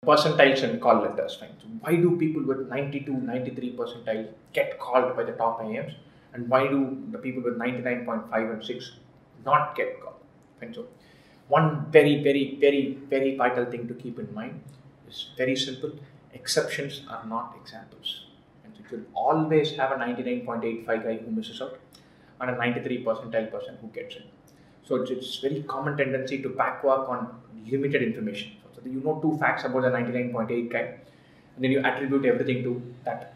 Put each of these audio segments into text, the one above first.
percentiles and call letters. Fine. So why do people with 92, 93 percentile get called by the top IIMs, and why do the people with 99.5 and 6 not get called? Fine. So one very vital thing to keep in mind is very simple. Exceptions are not examples. And so you'll always have a 99.85 guy who misses out and a 93 percentile person who gets it. So it's very common tendency to backwork on limited information. So you know two facts about the 99.8 guy, and then you attribute everything to that.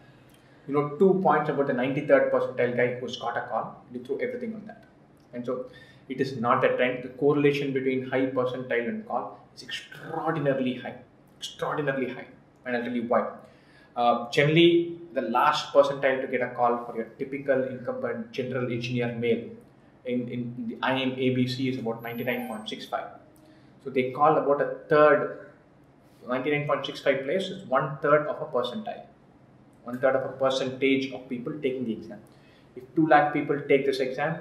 You know 2 points about the 93rd percentile guy who's got a call, you throw everything on that. And so it is not a trend. The correlation between high percentile and call is extraordinarily high. Extraordinarily high. And I'll tell you why. Generally, the last percentile to get a call for your typical incumbent general engineer male in the IIM ABC is about 99.65. So they call about a third. 99.65 place is 1/3 of a percentile. 1/3 of a percentage of people taking the exam. If 2 lakh people take this exam,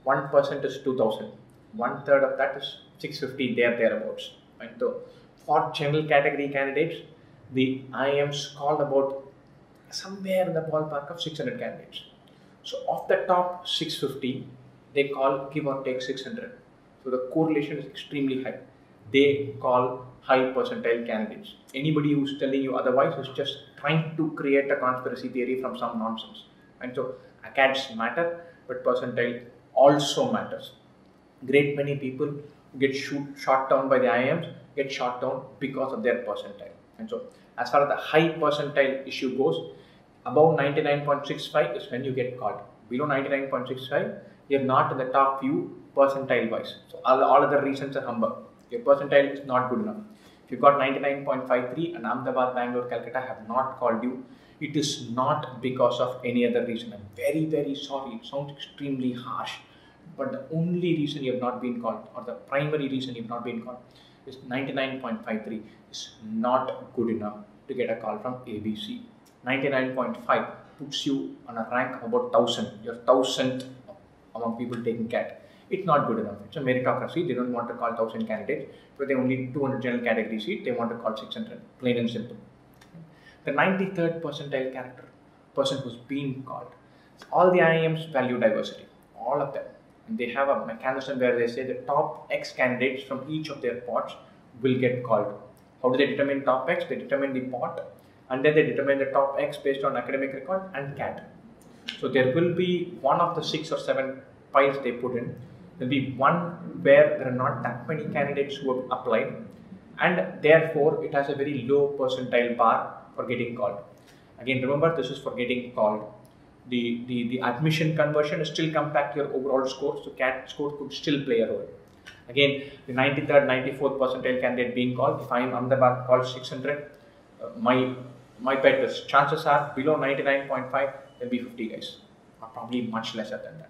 1% is 2,000. 1/3 of that is 650 thereabouts. Right? So for general category candidates, the IIMs called about somewhere in the ballpark of 600 candidates. So of the top 650, they call give or take 600. So the correlation is extremely high. They call high percentile candidates. Anybody who's telling you otherwise is just trying to create a conspiracy theory from some nonsense. And so ACADS matter, but percentile also matters. Great many people who get shot down by the IIMs get shot down because of their percentile. And so as far as the high percentile issue goes, above 99.65 is when you get called. Below 99.65, you're not in the top few percentile wise. So all other reasons are humbug. Your percentile is not good enough. If you've got 99.53 and Ahmedabad, Bangalore, Calcutta have not called you, it is not because of any other reason. I'm very sorry. It sounds extremely harsh. But the only reason you have not been called, or the primary reason you have not been called, is 99.53 is not good enough to get a call from ABC. 99.5 puts you on a rank of about 1000. You're 1000th among people taking CAT. It's not good enough. It's a meritocracy. They don't want to call 1000 candidates, but they only 200 general category seats. They want to call 600. Plain and simple. The 93rd percentile person who's being called. All the IIMs value diversity. All of them. And they have a mechanism where they say the top X candidates from each of their pots will get called. How do they determine top X? They determine the pot, and then they determine the top X based on academic record and CAT. So there will be one of the 6 or 7 piles they put in. There will be one where there are not that many candidates who have applied, and therefore it has a very low percentile bar for getting called. Again, remember, this is for getting called. The admission conversion still comes back to your overall score, so CAT score could still play a role. Again, the 93rd, 94th percentile candidate being called, if I am Ahmedabad called 600, my bet is chances are below 99.5, there will be 50 guys, or probably much lesser than that.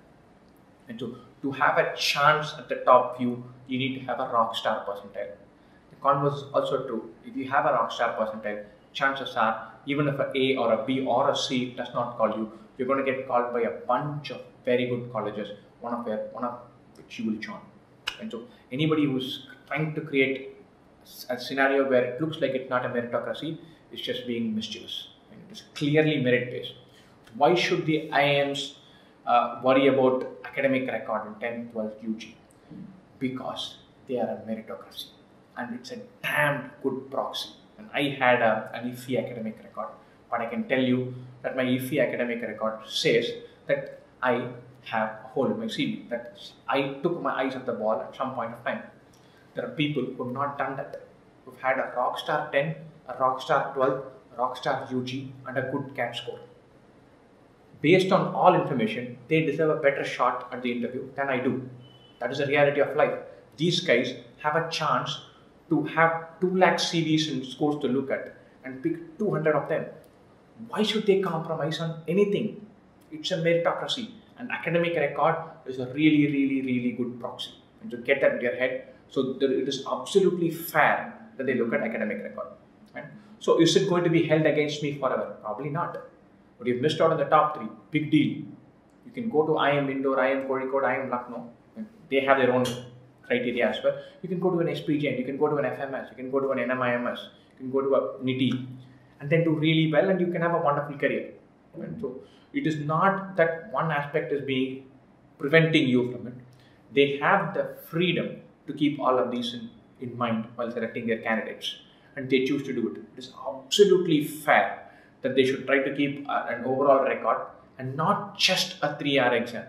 And to have a chance at the top few, you need to have a rock star percentile. The converse is also true. If you have a rock star percentile, chances are, even if an A or a B or a C does not call you, you're going to get called by a bunch of very good colleges, one of which you will join. And so anybody who's trying to create a scenario where it looks like it's not a meritocracy is just being mischievous. And it is clearly merit-based. Why should the IIMs worry about academic record in 10th, 12th UG? Because they are a meritocracy, and it's a damn good proxy. And I had an IIFE academic record, but I can tell you that my IIFE academic record says that I have a hole in my CV, that I took my eyes off the ball at some point of time. There are people who have not done that, who've had a rockstar 10, a rockstar 12, a rockstar UG, and a good CAT score. Based on all information, they deserve a better shot at the interview than I do. That is the reality of life. These guys have a chance to have 2 lakh CVs and scores to look at and pick 200 of them. Why should they compromise on anything? It's a meritocracy. An academic record is a really good proxy. And to get that in your head, so it is absolutely fair that they look at academic record. Right? So is it going to be held against me forever? Probably not. But you've missed out on the top 3. Big deal. You can go to IIM Indore, IIM Kozhikode, IIM Lucknow. They have their own criteria as well. You can go to an SPGN, you can go to an FMS, you can go to an NMIMS, you can go to a NITI, and then do really well, and you can have a wonderful career. And so it is not that one aspect is being preventing you from it. They have the freedom to keep all of these in mind while selecting their candidates, and they choose to do it. It is absolutely fair that they should try to keep an overall record and not just a 3-hour exam.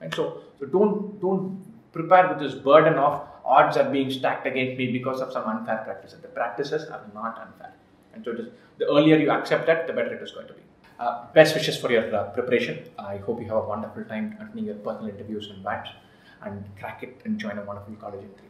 And so don't prepare with this burden of odds are being stacked against me because of some unfair practices. The practices are not unfair. And so the earlier you accept that, the better it is going to be. Best wishes for your preparation. I hope you have a wonderful time attending your personal interviews and VATs, and crack it and join a wonderful college in 3